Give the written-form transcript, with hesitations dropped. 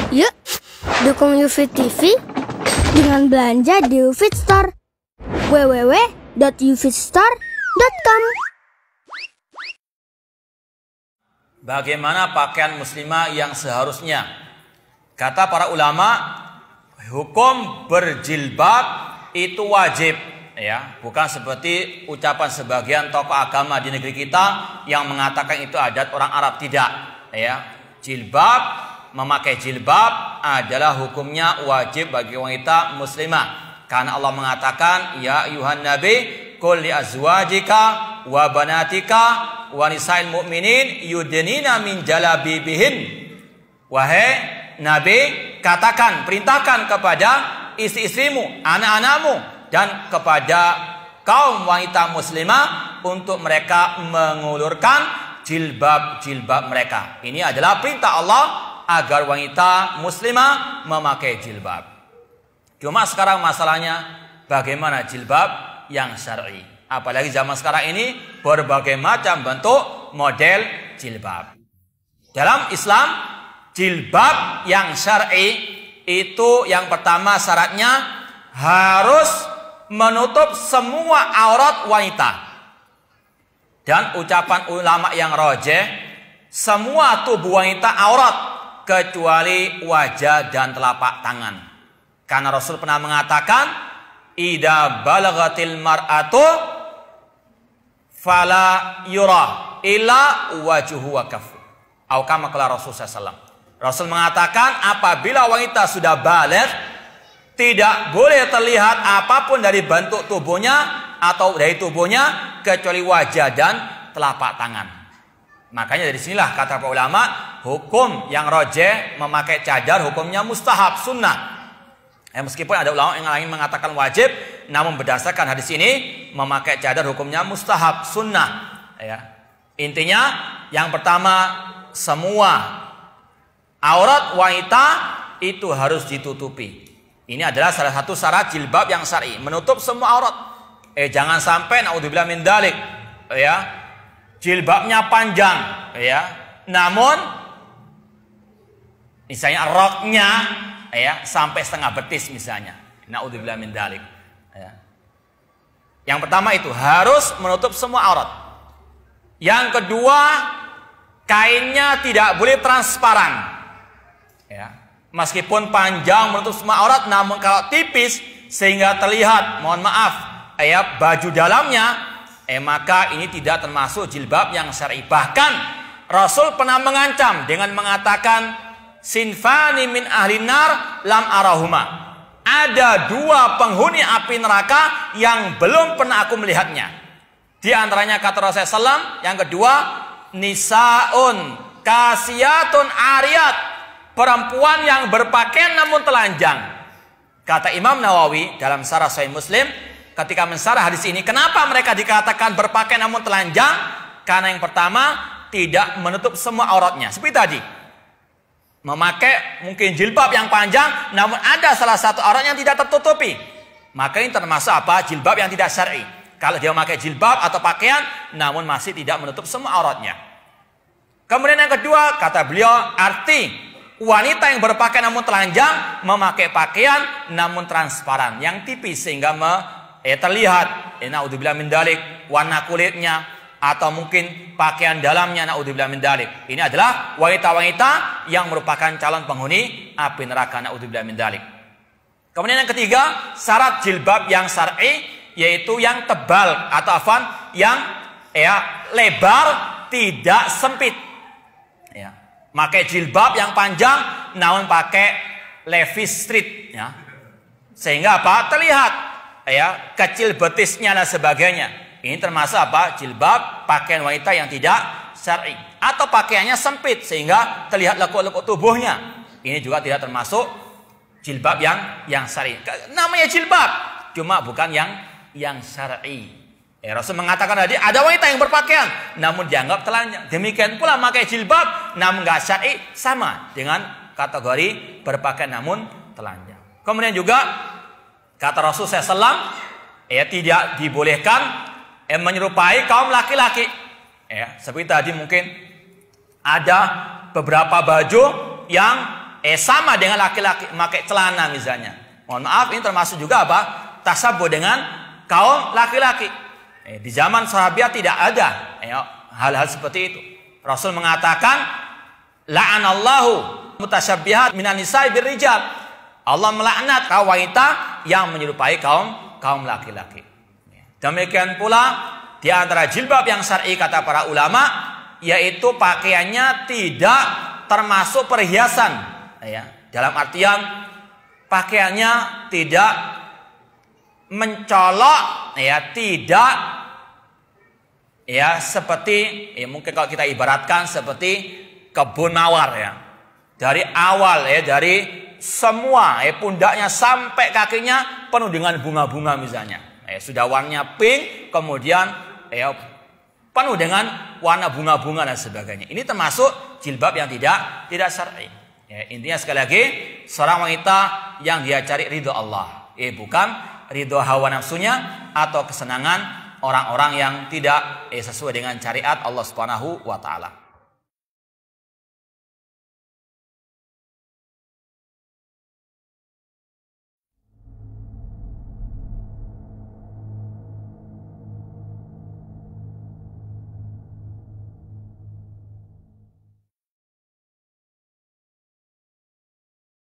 Yuk, dukung UFIT TV dengan belanja di UFIT Store. www.ufitstore.com. Bagaimana pakaian muslimah yang seharusnya? Kata para ulama, hukum berjilbab itu wajib, ya, bukan seperti ucapan sebagian tokoh agama di negeri kita yang mengatakan itu adat orang Arab. Tidak, ya. Jilbab, memakai jilbab adalah hukumnya wajib bagi wanita muslimah, karena Allah mengatakan, ya ayuhan nabi qul li azwajika wa banatika wa nisa'il mu'minin yudnina min jalabibihin. Wahai nabi, katakan, perintahkan kepada istri-istrimu, anak-anakmu, dan kepada kaum wanita muslimah untuk mereka mengulurkan jilbab-jilbab mereka. Ini adalah perintah Allah agar wanita muslimah memakai jilbab. Cuma sekarang masalahnya bagaimana jilbab yang syar'i? Apalagi zaman sekarang ini berbagai macam bentuk model jilbab. Dalam Islam, jilbab yang syar'i itu yang pertama syaratnya harus menutup semua aurat wanita. Dan ucapan ulama yang rajih, semua tubuh wanita aurat kecuali wajah dan telapak tangan. Karena Rasul pernah mengatakan, idza balagatil mar'atu fala yura illa wajhuhu wa kaffu. Atau kama qala Rasul sallallahu. Rasul mengatakan apabila wanita sudah baligh, tidak boleh terlihat apapun dari bentuk tubuhnya atau dari tubuhnya kecuali wajah dan telapak tangan. Makanya dari sinilah kata para ulama, hukum yang rajih memakai cadar hukumnya mustahab, sunnah. Meskipun ada ulama yang lain mengatakan wajib, namun berdasarkan hadis ini memakai cadar hukumnya mustahab, sunnah. Ya. Intinya yang pertama, semua aurat wanita itu harus ditutupi. Ini adalah salah satu syarat jilbab yang syar'i, menutup semua aurat. Jangan sampai naudzubillah min dzalik, ya, jilbabnya panjang, ya, namun misalnya roknya, ya, sampai setengah betis misalnya. Naudzubillah min dzalik. Ya. Yang pertama itu harus menutup semua aurat. Yang kedua, kainnya tidak boleh transparan. Ya. Meskipun panjang menutup semua aurat, namun kalau tipis sehingga terlihat, mohon maaf, ya, baju dalamnya, maka ini tidak termasuk jilbab yang syar'i. Bahkan Rasul pernah mengancam dengan mengatakan, sinfani min ahli nar lam arahuma. Ada dua penghuni api neraka yang belum pernah aku melihatnya. Di antaranya kata Rasulullah SAW, yang kedua, nisaun kasiyatun ariyat, perempuan yang berpakaian namun telanjang. Kata Imam Nawawi dalam Syarah Sahih Muslim ketika mensyarah hadis ini, kenapa mereka dikatakan berpakaian namun telanjang? Karena yang pertama, tidak menutup semua auratnya. Seperti tadi, memakai mungkin jilbab yang panjang, namun ada salah satu aurat yang tidak tertutupi. Maka ini termasuk apa? Jilbab yang tidak syar'i. Kalau dia memakai jilbab atau pakaian, namun masih tidak menutup semua auratnya. Kemudian yang kedua, kata beliau, arti wanita yang berpakaian namun telanjang, memakai pakaian namun transparan, yang tipis sehingga terlihat, naudzubillah min dzalik, warna kulitnya atau mungkin pakaian dalamnya, naudzubillah min dzalik. Ini adalah wanita-wanita yang merupakan calon penghuni api neraka, naudzubillah min dzalik. Kemudian yang ketiga, syarat jilbab yang syar'i yaitu yang tebal atau yang lebar, tidak sempit. Ya. Pakai jilbab yang panjang namun pakai levis street, ya. Sehingga apa? Terlihat, ya, kecil betisnya dan sebagainya. Ini termasuk apa? Jilbab pakaian wanita yang tidak syar'i. Atau pakaiannya sempit sehingga terlihat lekuk-lekuk tubuhnya. Ini juga tidak termasuk jilbab yang syar'i. Namanya jilbab, cuma bukan yang syar'i. Rasul mengatakan tadi ada wanita yang berpakaian namun dianggap telanjang. Demikian pula memakai jilbab namun nggak syar'i, sama dengan kategori berpakaian namun telanjang. Kemudian juga kata Rasul SAW, tidak dibolehkan menyerupai kaum laki-laki. Seperti tadi mungkin ada beberapa baju yang sama dengan laki-laki pakai celana misalnya. Mohon maaf, ini termasuk juga apa? Tasabbuh dengan kaum laki-laki. Di zaman sahabat tidak ada hal-hal seperti itu. Rasul mengatakan, la'anallahu mutasyabbihat minan nisa'i birrijal. Allah melaknat kaum wanita yang menyerupai kaum laki-laki. Demikian pula di antara jilbab yang syar'i kata para ulama, yaitu pakaiannya tidak termasuk perhiasan, dalam artian pakaiannya tidak mencolok, tidak seperti mungkin kalau kita ibaratkan seperti kebun mawar, dari awal dari semua pundaknya sampai kakinya penuh dengan bunga-bunga misalnya, sudah warnanya pink, kemudian penuh dengan warna bunga-bunga dan sebagainya. Ini termasuk jilbab yang tidak syar'i. Intinya sekali lagi, seorang wanita yang dia cari ridho Allah, bukan ridho hawa nafsunya atau kesenangan orang-orang yang tidak sesuai dengan syariat Allah Subhanahu wa taala.